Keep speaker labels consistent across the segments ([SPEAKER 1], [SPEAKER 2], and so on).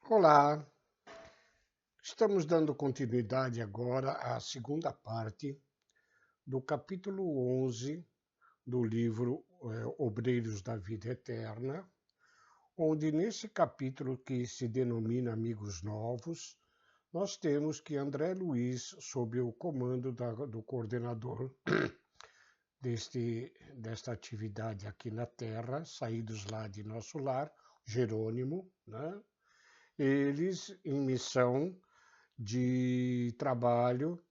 [SPEAKER 1] Olá, estamos dando continuidade agora à segunda parte do capítulo 11 do livro Obreiros da Vida Eterna, onde nesse capítulo que se denomina Amigos Novos, nós temos que André Luiz, sob o comando do coordenador desta atividade aqui na Terra, saídos lá de nosso lar, Jerônimo, né? Eles em missão de trabalho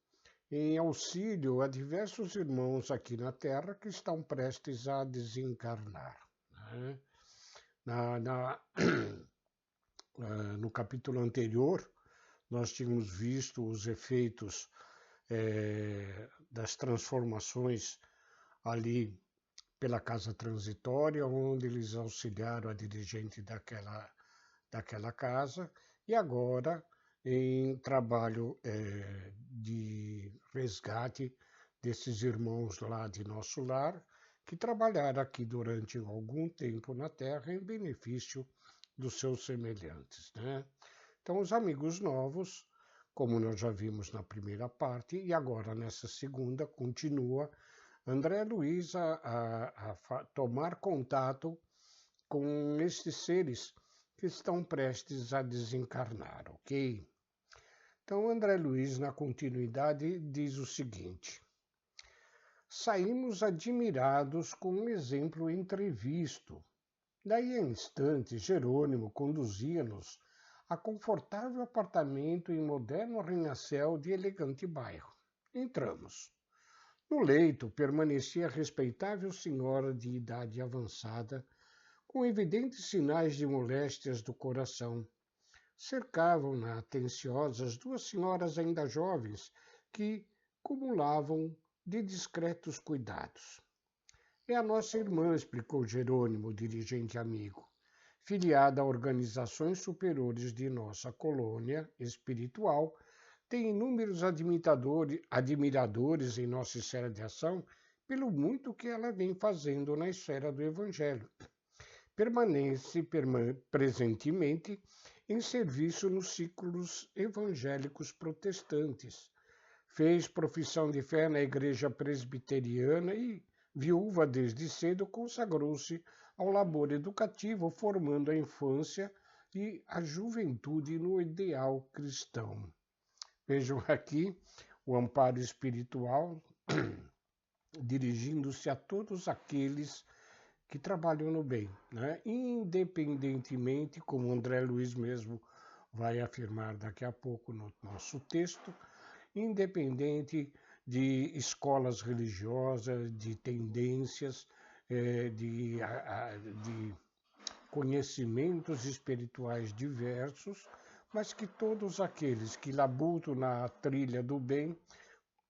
[SPEAKER 1] em auxílio a diversos irmãos aqui na Terra que estão prestes a desencarnar, né? Na, na, no capítulo anterior, nós tínhamos visto os efeitos das transformações ali pela casa transitória, onde eles auxiliaram a dirigente daquela casa, e agora em trabalho de resgate desses irmãos lá de nosso lar, que trabalharam aqui durante algum tempo na Terra em benefício dos seus semelhantes, né? Então, os amigos novos, como nós já vimos na primeira parte, e agora nessa segunda, continua André Luiz a tomar contato com estes seres que estão prestes a desencarnar, ok? Então, André Luiz, na continuidade, diz o seguinte: saímos admirados com um exemplo entrevisto. Daí a instantes, Jerônimo conduzia-nos a confortável apartamento em moderno arranha-céu de elegante bairro. Entramos. No leito permanecia a respeitável senhora de idade avançada, com evidentes sinais de moléstias do coração. Cercavam-na atenciosas duas senhoras ainda jovens que cumulavam de discretos cuidados. É a nossa irmã, explicou Jerônimo, dirigente amigo, filiada a organizações superiores de nossa colônia espiritual, tem inúmeros admiradores em nossa esfera de ação pelo muito que ela vem fazendo na esfera do Evangelho. Permanece presentemente em serviço nos círculos evangélicos protestantes. Fez profissão de fé na Igreja Presbiteriana e, viúva desde cedo, consagrou-se ao labor educativo, formando a infância e a juventude no ideal cristão. Vejam aqui o amparo espiritual dirigindo-se a todos aqueles que trabalham no bem, né? Independentemente, como André Luiz mesmo vai afirmar daqui a pouco no nosso texto, independente de escolas religiosas, de tendências, de conhecimentos espirituais diversos, mas que todos aqueles que labutam na trilha do bem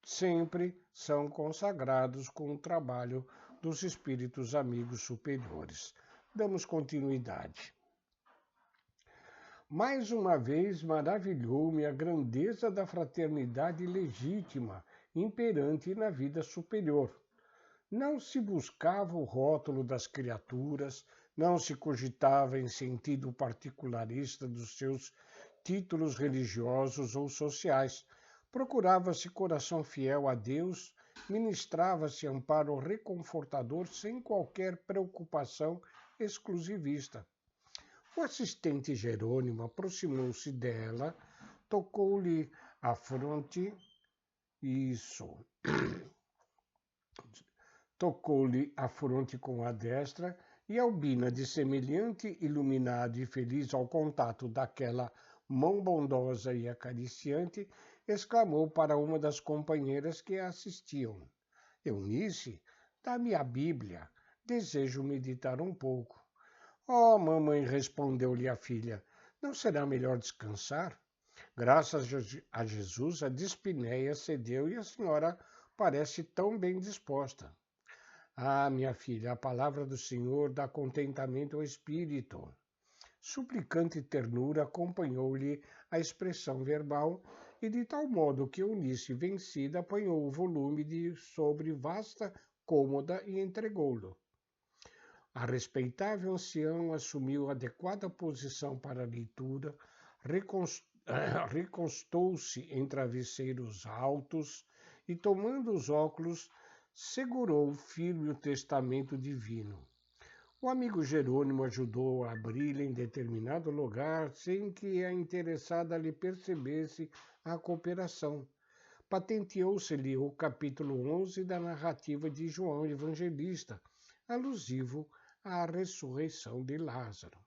[SPEAKER 1] sempre são consagrados com o trabalho dos espíritos amigos superiores. Damos continuidade. Mais uma vez maravilhou-me a grandeza da fraternidade legítima imperante na vida superior. Não se buscava o rótulo das criaturas, não se cogitava em sentido particularista dos seus títulos religiosos ou sociais. Procurava-se coração fiel a Deus, ministrava-se amparo reconfortador sem qualquer preocupação exclusivista. O assistente Jerônimo aproximou-se dela, tocou-lhe a fronte, isso, tocou-lhe a fronte com a destra, e Albina, de semelhante iluminado e feliz ao contato daquela mão bondosa e acariciante, exclamou para uma das companheiras que a assistiam: Eunice, dá-me a Bíblia, desejo meditar um pouco. Oh, mamãe, respondeu-lhe a filha, não será melhor descansar? Graças a Jesus, a dispneia cedeu e a senhora parece tão bem disposta. Ah, minha filha, a palavra do Senhor dá contentamento ao espírito. Suplicante ternura acompanhou-lhe a expressão verbal e de tal modo que Eunice, vencida, apanhou o volume sobre vasta cômoda e entregou-lo. A respeitável ancião assumiu adequada posição para a leitura, recostou-se em travesseiros altos e, tomando os óculos, segurou firme o testamento divino. O amigo Jerônimo ajudou a abri-la em determinado lugar sem que a interessada lhe percebesse a cooperação. Patenteou-se-lhe o capítulo 11 da narrativa de João Evangelista, alusivo à ressurreição de Lázaro.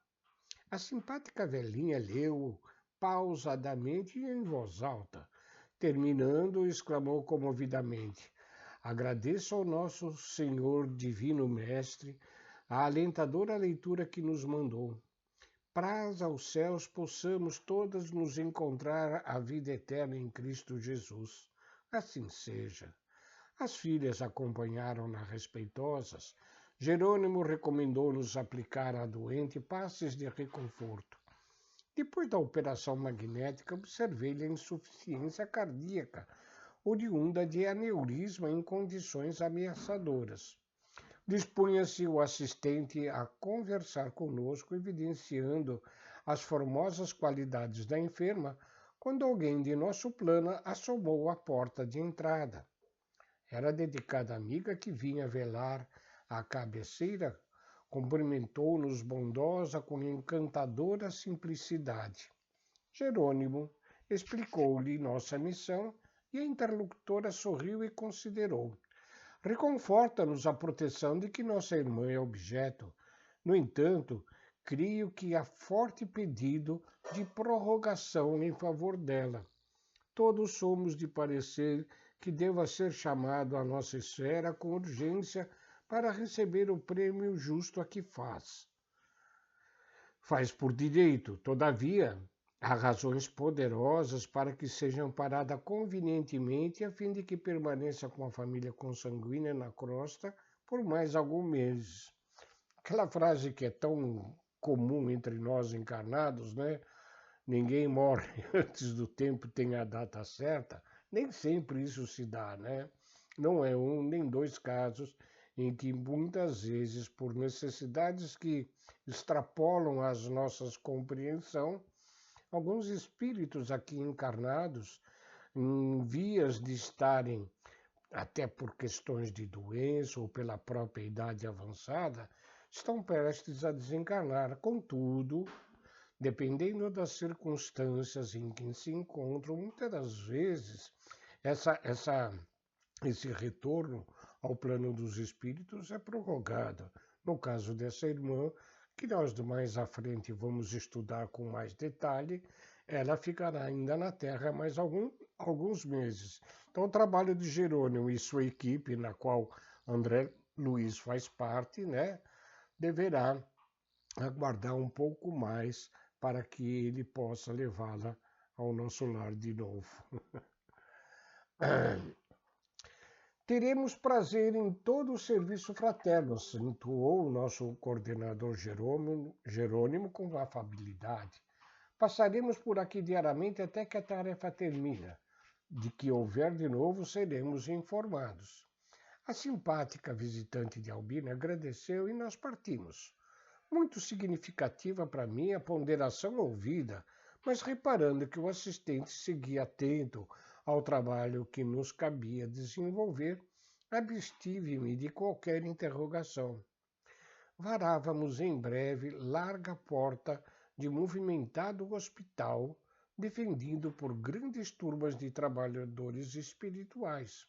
[SPEAKER 1] A simpática velhinha leu pausadamente e em voz alta. Terminando, exclamou comovidamente: Agradeço ao nosso Senhor Divino Mestre a alentadora leitura que nos mandou. Praz aos céus possamos todas nos encontrar a vida eterna em Cristo Jesus. Assim seja. As filhas acompanharam-na respeitosas. Jerônimo recomendou-nos aplicar à doente passes de reconforto. Depois da operação magnética, observei-lhe a insuficiência cardíaca, oriunda de aneurisma em condições ameaçadoras. Dispunha-se o assistente a conversar conosco, evidenciando as formosas qualidades da enferma, quando alguém de nosso plano assomou à porta de entrada. Era a dedicada amiga que vinha velar à cabeceira, cumprimentou-nos bondosa com encantadora simplicidade. Jerônimo explicou-lhe nossa missão e a interlocutora sorriu e considerou. Reconforta-nos a proteção de que nossa irmã é objeto. No entanto, creio que há forte pedido de prorrogação em favor dela. Todos somos de parecer que deva ser chamado à nossa esfera com urgência para receber o prêmio justo a que faz. Faz por direito, todavia, há razões poderosas para que seja amparada convenientemente a fim de que permaneça com a família consanguínea na crosta por mais alguns meses. Aquela frase que é tão comum entre nós encarnados, né? Ninguém morre antes do tempo, tem a data certa. Nem sempre isso se dá, né? Não é um nem dois casos em que muitas vezes, por necessidades que extrapolam as nossas compreensão, alguns espíritos aqui encarnados, em vias de estarem, até por questões de doença ou pela própria idade avançada, estão prestes a desencarnar. Contudo, dependendo das circunstâncias em que se encontram, muitas das vezes esse retorno ao plano dos espíritos é prorrogado. No caso dessa irmã, que nós mais à frente vamos estudar com mais detalhe, ela ficará ainda na Terra mais alguns meses. Então, o trabalho de Jerônimo e sua equipe, na qual André Luiz faz parte, né, deverá aguardar um pouco mais para que ele possa levá-la ao nosso lar de novo. Teremos prazer em todo o serviço fraterno, acentuou o nosso coordenador Jerônimo com afabilidade. Passaremos por aqui diariamente até que a tarefa termine. De que houver de novo, seremos informados. A simpática visitante de Albina agradeceu e nós partimos. Muito significativa para mim a ponderação ouvida, mas reparando que o assistente seguia atento ao trabalho que nos cabia desenvolver, abstive-me de qualquer interrogação. Varávamos em breve larga porta de movimentado hospital, defendido por grandes turmas de trabalhadores espirituais.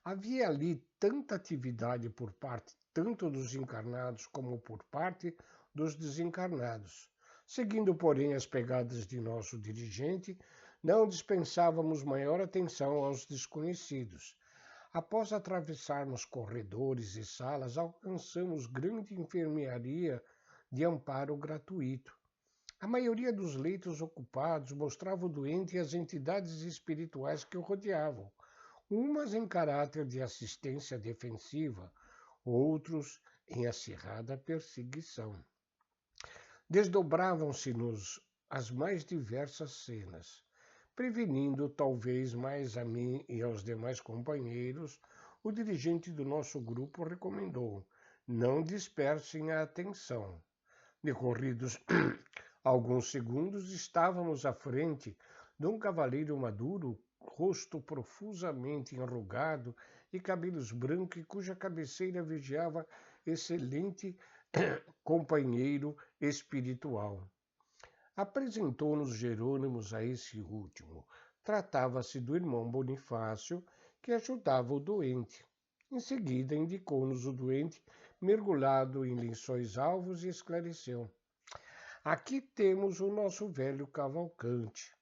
[SPEAKER 1] Havia ali tanta atividade por parte tanto dos encarnados como por parte dos desencarnados. Seguindo, porém, as pegadas de nosso dirigente, não dispensávamos maior atenção aos desconhecidos. Após atravessarmos corredores e salas, alcançamos grande enfermaria de amparo gratuito. A maioria dos leitos ocupados mostrava o doente e as entidades espirituais que o rodeavam, umas em caráter de assistência defensiva, outros em acirrada perseguição. Desdobravam-se-nos as mais diversas cenas. Prevenindo talvez mais a mim e aos demais companheiros, o dirigente do nosso grupo recomendou: não dispersem a atenção. Decorridos Alguns segundos estávamos à frente de um cavaleiro maduro, rosto profusamente enrugado e cabelos brancos, cuja cabeceira vigiava excelente companheiro espiritual. Apresentou-nos Jerônimos a esse último. Tratava-se do irmão Bonifácio, que ajudava o doente. Em seguida, indicou-nos o doente mergulhado em lençóis alvos e esclareceu: aqui temos o nosso velho Cavalcante.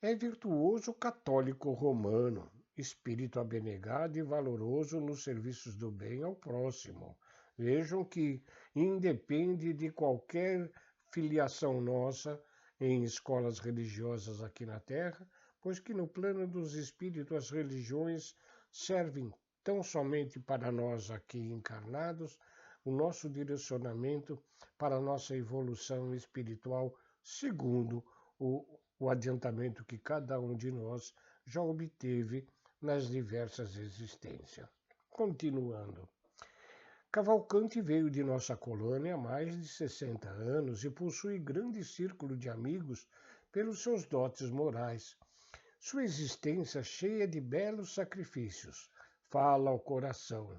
[SPEAKER 1] É virtuoso católico romano, espírito abnegado e valoroso nos serviços do bem ao próximo. Vejam que independe de qualquer filiação nossa em escolas religiosas aqui na Terra, pois que no plano dos espíritos as religiões servem tão somente para nós aqui encarnados, o nosso direcionamento para a nossa evolução espiritual segundo o adiantamento que cada um de nós já obteve nas diversas existências. Continuando. Cavalcante veio de nossa colônia há mais de 60 anos e possui grande círculo de amigos pelos seus dotes morais. Sua existência cheia de belos sacrifícios fala ao coração.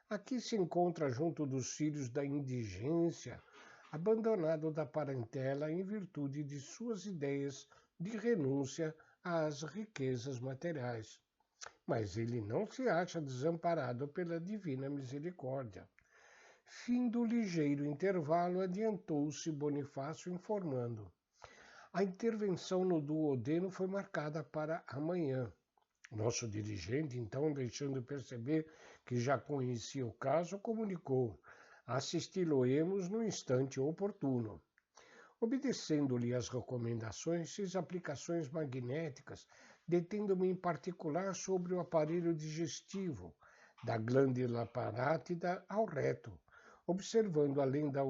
[SPEAKER 1] Aqui se encontra junto dos filhos da indigência, abandonado da parentela em virtude de suas ideias de renúncia às riquezas materiais. Mas ele não se acha desamparado pela divina misericórdia. Findo o ligeiro intervalo, adiantou-se Bonifácio informando: a intervenção no duodeno foi marcada para amanhã. Nosso dirigente, então, deixando perceber que já conhecia o caso, comunicou: assisti-lo-emos no instante oportuno. Obedecendo-lhe as recomendações, fiz aplicações magnéticas, detendo-me em particular sobre o aparelho digestivo, da glândula parátida ao reto, observando além da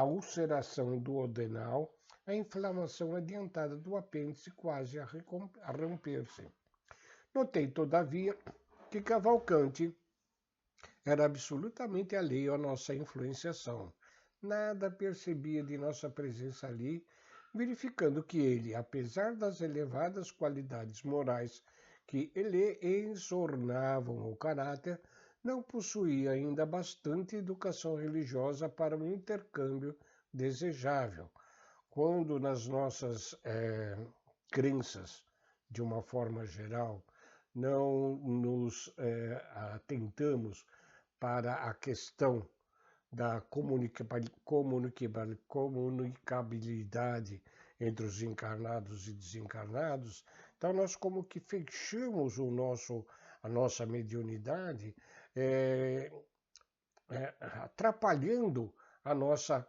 [SPEAKER 1] ulceração duodenal, a inflamação adiantada do apêndice quase a romper-se. Notei, todavia, que Cavalcante era absolutamente alheio à nossa influenciação. Nada percebia de nossa presença ali, verificando que ele, apesar das elevadas qualidades morais que lhe ensornavam o caráter, não possuía ainda bastante educação religiosa para um intercâmbio desejável. Quando nas nossas crenças, de uma forma geral, não nos atentamos para a questão da comunicabilidade entre os encarnados e desencarnados, então nós como que fechamos a nossa mediunidade, atrapalhando a nossa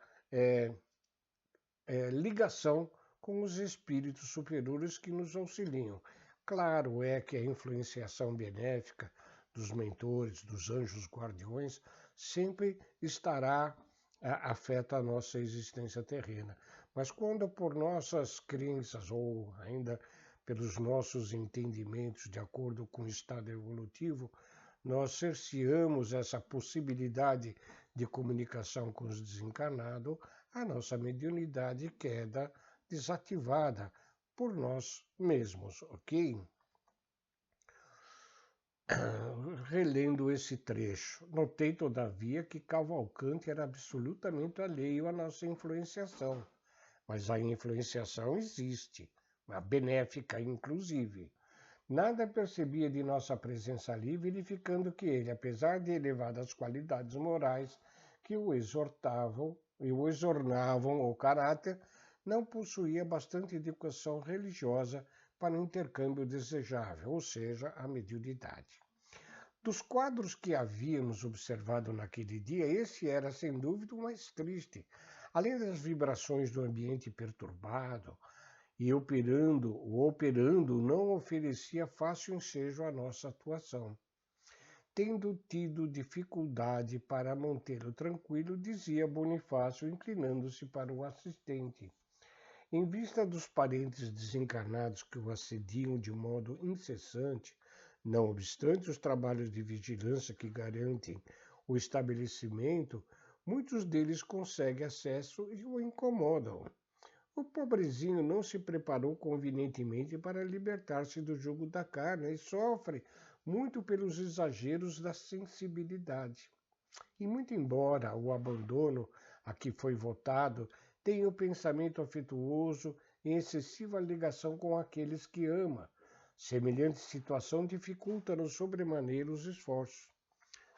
[SPEAKER 1] ligação com os espíritos superiores que nos auxiliam. Claro é que a influenciação benéfica dos mentores, dos anjos guardiões, sempre estará afeta a nossa existência terrena. Mas quando por nossas crenças ou ainda pelos nossos entendimentos de acordo com o estado evolutivo, nós cerceamos essa possibilidade de comunicação com os desencarnados, a nossa mediunidade queda desativada por nós mesmos, ok? Relendo esse trecho, notei, todavia, que Cavalcante era absolutamente alheio à nossa influenciação. Mas a influenciação existe, a benéfica, inclusive. Nada percebia de nossa presença ali, verificando que ele, apesar de elevadas qualidades morais que o exortavam e o exornavam o caráter, não possuía bastante educação religiosa para um intercâmbio desejável, ou seja, a mediunidade. Dos quadros que havíamos observado naquele dia, esse era sem dúvida o mais triste. Além das vibrações do ambiente perturbado, e o operando não oferecia fácil ensejo à nossa atuação. Tendo tido dificuldade para mantê-lo tranquilo, dizia Bonifácio, inclinando-se para o assistente. Em vista dos parentes desencarnados que o assediam de modo incessante, não obstante os trabalhos de vigilância que garantem o estabelecimento, muitos deles conseguem acesso e o incomodam. O pobrezinho não se preparou convenientemente para libertar-se do jugo da carne e sofre muito pelos exageros da sensibilidade. E muito embora o abandono a que foi votado tenha o pensamento afetuoso e excessiva ligação com aqueles que ama, semelhante situação dificulta-nos sobremaneira os esforços.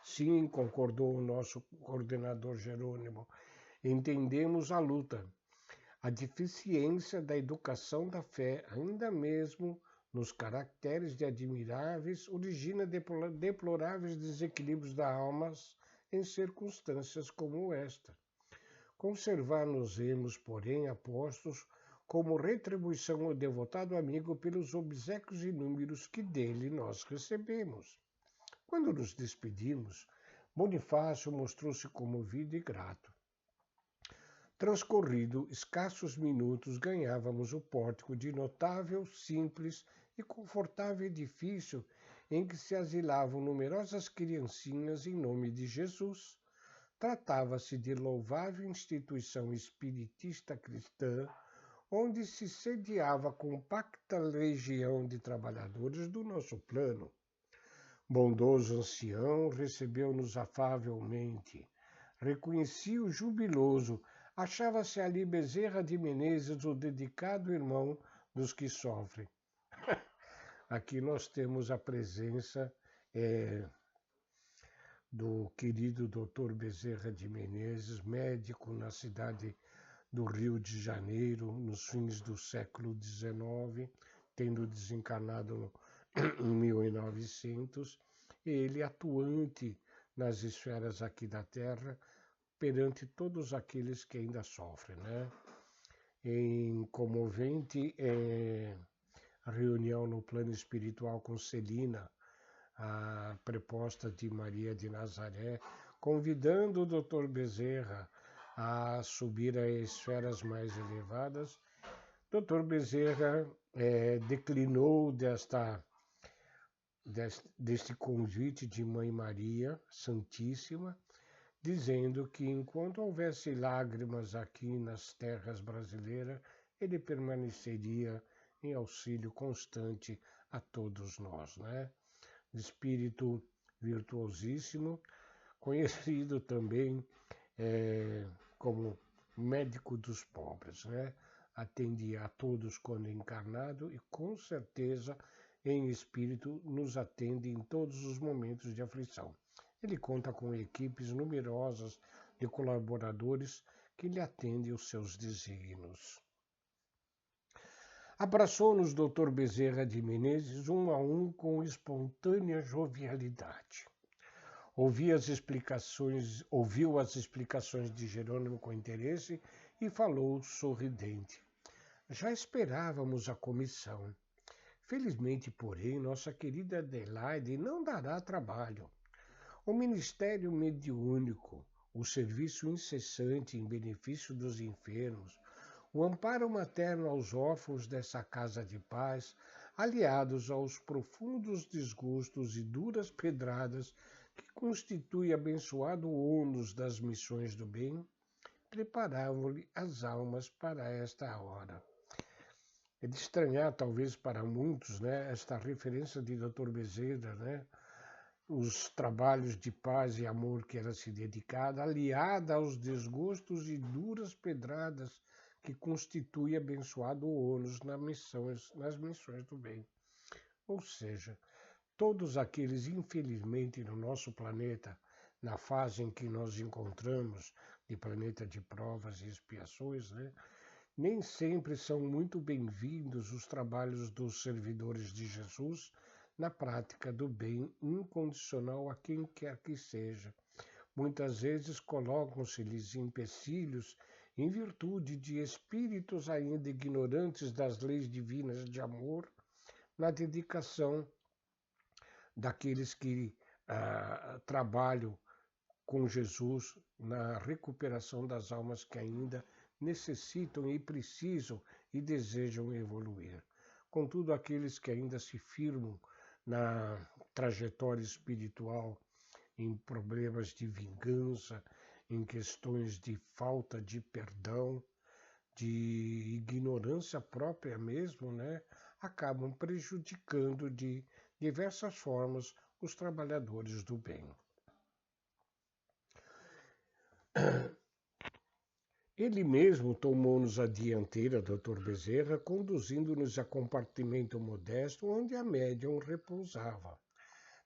[SPEAKER 1] Sim, concordou o nosso coordenador Jerônimo, entendemos a luta. A deficiência da educação da fé, ainda mesmo nos caracteres de admiráveis, origina deploráveis desequilíbrios da alma em circunstâncias como esta. Conservar-nos-emos, porém, apostos como retribuição ao devotado amigo pelos obséquios inúmeros que dele nós recebemos. Quando nos despedimos, Bonifácio mostrou-se comovido e grato. Transcorrido escassos minutos, ganhávamos o pórtico de notável, simples e confortável edifício em que se asilavam numerosas criancinhas em nome de Jesus. Tratava-se de louvável instituição espiritista cristã, onde se sediava a compacta legião de trabalhadores do nosso plano. Bondoso ancião recebeu-nos afavelmente. Reconheci-o jubiloso. Achava-se ali Bezerra de Menezes, o dedicado irmão dos que sofrem. Aqui nós temos a presença do querido Dr. Bezerra de Menezes, médico na cidade do Rio de Janeiro, nos fins do século XIX, tendo desencarnado em 1900, ele atuante nas esferas aqui da Terra, perante todos aqueles que ainda sofrem, né? Em comovente reunião no plano espiritual com Celina, a preposta de Maria de Nazaré, convidando o Dr. Bezerra a subir a esferas mais elevadas, Dr. Bezerra declinou deste convite de Mãe Maria Santíssima, dizendo que enquanto houvesse lágrimas aqui nas terras brasileiras, ele permaneceria em auxílio constante a todos nós, né? Espírito virtuosíssimo, conhecido também como médico dos pobres, né? Atendia a todos quando encarnado e com certeza em espírito nos atende em todos os momentos de aflição. Ele conta com equipes numerosas de colaboradores que lhe atendem os seus desígnios. Abraçou-nos Dr. Bezerra de Menezes um a um com espontânea jovialidade. Ouviu as explicações de Jerônimo com interesse e falou sorridente. Já esperávamos a comissão. Felizmente, porém, nossa querida Adelaide não dará trabalho. O ministério mediúnico, o serviço incessante em benefício dos enfermos, o amparo materno aos órfãos dessa casa de paz, aliados aos profundos desgostos e duras pedradas que constitui abençoado ônus das missões do bem, preparavam-lhe as almas para esta hora. É de estranhar, talvez, para muitos, né, esta referência de Dr. Bezerra, né, os trabalhos de paz e amor que era se dedicada, aliada aos desgostos e duras pedradas que constitui abençoado ônus nas missões do bem. Ou seja, todos aqueles, infelizmente, no nosso planeta, na fase em que nós encontramos, de planeta de provas e expiações, né, nem sempre são muito bem-vindos os trabalhos dos servidores de Jesus na prática do bem incondicional a quem quer que seja. Muitas vezes colocam-se-lhes empecilhos em virtude de espíritos ainda ignorantes das leis divinas de amor, na dedicação daqueles que trabalham com Jesus na recuperação das almas que ainda necessitam e precisam e desejam evoluir. Contudo, aqueles que ainda se firmam na trajetória espiritual, em problemas de vingança, em questões de falta de perdão, de ignorância própria mesmo, né, acabam prejudicando de diversas formas os trabalhadores do bem. Ele mesmo tomou-nos a dianteira, Dr. Bezerra, conduzindo-nos a compartimento modesto onde a médium repousava.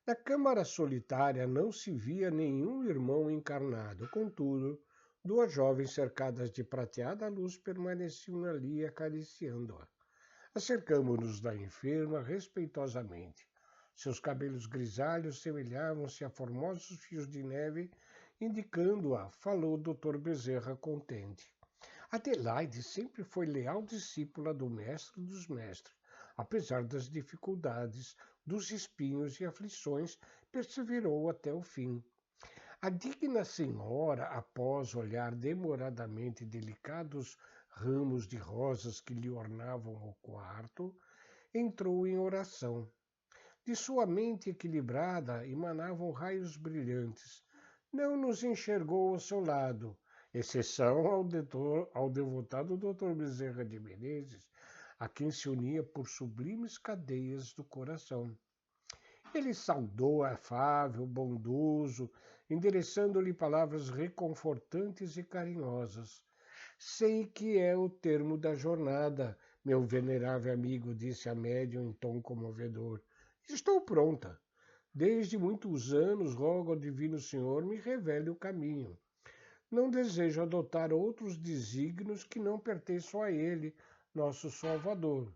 [SPEAKER 1] Na câmara solitária não se via nenhum irmão encarnado, contudo, duas jovens cercadas de prateada luz permaneciam ali acariciando-a. Acercamo-nos da enferma respeitosamente. Seus cabelos grisalhos semelhavam-se a formosos fios de neve, indicando-a, falou Dr. Bezerra contente. Adelaide sempre foi leal discípula do mestre dos mestres. Apesar das dificuldades, dos espinhos e aflições, perseverou até o fim. A digna senhora, após olhar demoradamente delicados ramos de rosas que lhe ornavam o quarto, entrou em oração. De sua mente equilibrada emanavam raios brilhantes. Não nos enxergou ao seu lado, exceção ao devotado Dr. Bezerra de Menezes, a quem se unia por sublimes cadeias do coração. Ele saudou afável, bondoso, endereçando-lhe palavras reconfortantes e carinhosas. Sei que é o termo da jornada, meu venerável amigo, disse a médium em tom comovedor. Estou pronta. Desde muitos anos rogo ao Divino Senhor me revele o caminho. Não desejo adotar outros desígnios que não pertençam a Ele, nosso Salvador.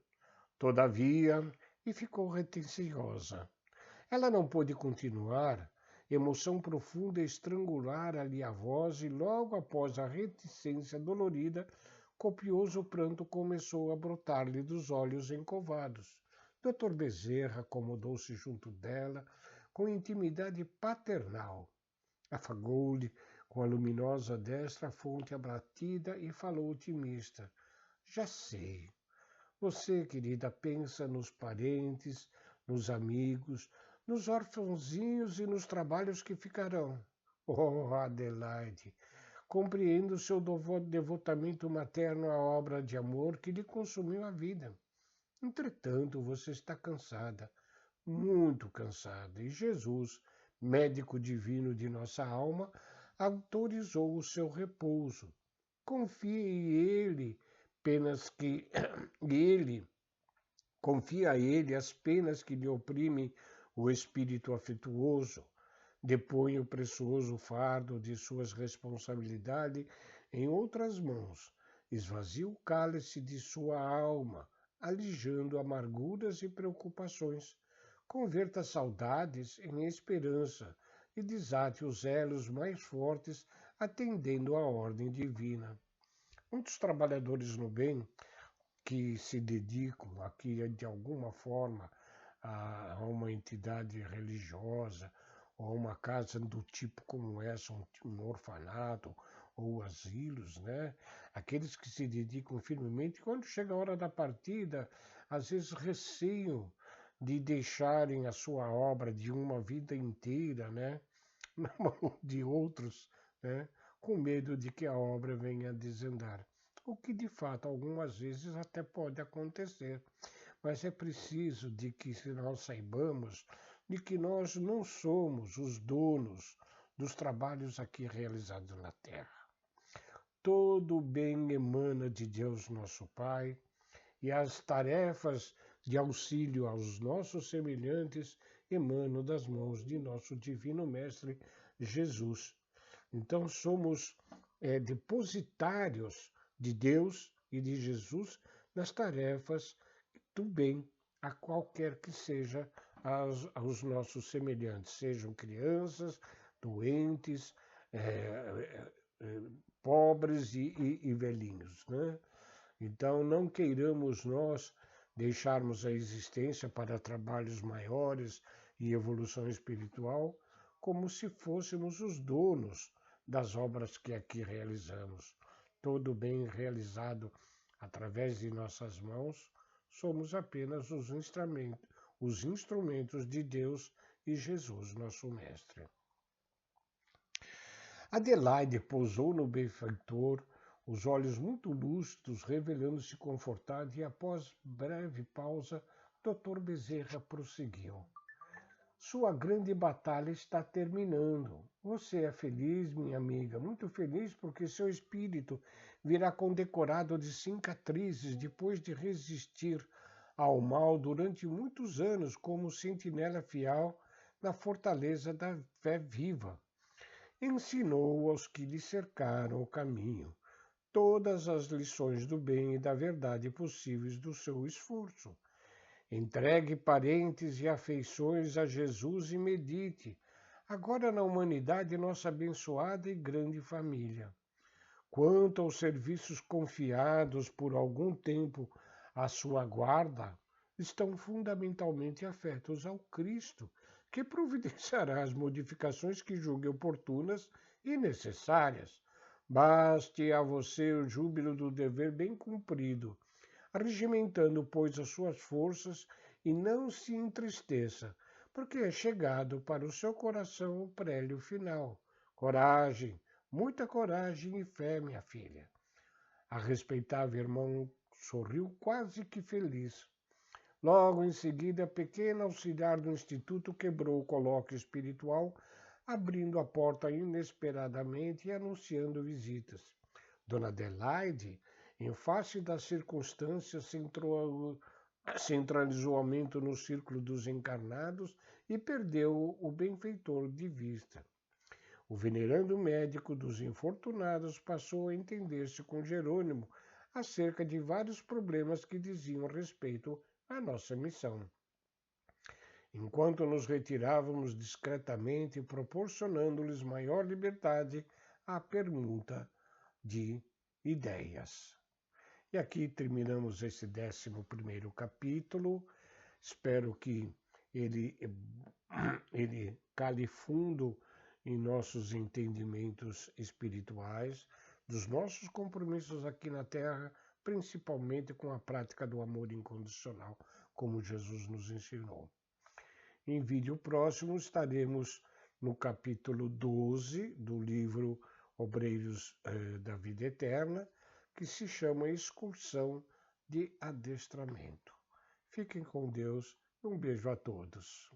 [SPEAKER 1] Todavia, e ficou reticiosa. Ela não pôde continuar. Emoção profunda estrangulara-lhe a voz e logo após a reticência dolorida, copioso pranto começou a brotar-lhe dos olhos encovados. Dr. Bezerra acomodou-se junto dela com intimidade paternal. Afagou-lhe com a luminosa destra a fonte abatida e falou otimista. Já sei. Você, querida, pensa nos parentes, nos amigos, nos orfãozinhos e nos trabalhos que ficarão. Oh, Adelaide, compreendo seu devotamento materno à obra de amor que lhe consumiu a vida. Entretanto, você está cansada, muito cansada, e Jesus, médico divino de nossa alma, autorizou o seu repouso. Confie em ele, penas que ele confia a ele as penas que lhe oprimem o espírito afetuoso. Depõe o precioso fardo de suas responsabilidades em outras mãos. Esvazie o cálice de sua alma, alijando amarguras e preocupações. Converta saudades em esperança e desate os elos mais fortes, atendendo à ordem divina. Muitos trabalhadores no bem que se dedicam aqui de alguma forma a uma entidade religiosa ou a uma casa do tipo como essa, um orfanato ou asilos, né? Aqueles que se dedicam firmemente, quando chega a hora da partida, às vezes receiam de deixarem a sua obra de uma vida inteira, né? Na mão de outros, né? Com medo de que a obra venha a desandar. O que de fato algumas vezes até pode acontecer, mas é preciso de que nós saibamos de que nós não somos os donos dos trabalhos aqui realizados na Terra. Todo o bem emana de Deus nosso Pai, e as tarefas de auxílio aos nossos semelhantes emanam das mãos de nosso Divino Mestre Jesus. Então somos depositários de Deus e de Jesus nas tarefas do bem, a qualquer que seja aos nossos semelhantes, sejam crianças, doentes, pobres e velhinhos, né? Então não queiramos nós deixarmos a existência para trabalhos maiores e evolução espiritual como se fôssemos os donos das obras que aqui realizamos. Todo bem realizado através de nossas mãos, somos apenas os instrumentos de Deus e Jesus, nosso Mestre. Adelaide pousou no benfeitor os olhos muito lúcidos, revelando-se confortado, e após breve pausa, Dr. Bezerra prosseguiu. Sua grande batalha está terminando. Você é feliz, minha amiga, muito feliz porque seu espírito virá condecorado de cicatrizes depois de resistir ao mal durante muitos anos como sentinela fiel na fortaleza da fé viva. Ensinou aos que lhe cercaram o caminho todas as lições do bem e da verdade possíveis do seu esforço. Entregue parentes e afeições a Jesus e medite, agora na humanidade, nossa abençoada e grande família. Quanto aos serviços confiados por algum tempo à sua guarda, estão fundamentalmente afetos ao Cristo, que providenciará as modificações que julgue oportunas e necessárias. Baste a você o júbilo do dever bem cumprido, regimentando, pois, as suas forças, e não se entristeça, porque é chegado para o seu coração o prélio final. Coragem, muita coragem e fé, minha filha. A respeitável irmã sorriu quase que feliz. Logo em seguida, a pequena auxiliar do instituto quebrou o colóquio espiritual, abrindo a porta inesperadamente e anunciando visitas. Dona Adelaide, em face das circunstâncias, centralizou o aumento no círculo dos encarnados e perdeu o benfeitor de vista. O venerando médico dos infortunados passou a entender-se com Jerônimo acerca de vários problemas que diziam respeito à nossa missão. Enquanto nos retirávamos discretamente, proporcionando-lhes maior liberdade à permuta de ideias. E aqui terminamos esse 11º capítulo. Espero que ele cale fundo em nossos entendimentos espirituais, dos nossos compromissos aqui na Terra, principalmente com a prática do amor incondicional, como Jesus nos ensinou. Em vídeo próximo estaremos no capítulo 12 do livro Obreiros da Vida Eterna, que se chama Excursão de Adestramento. Fiquem com Deus e um beijo a todos.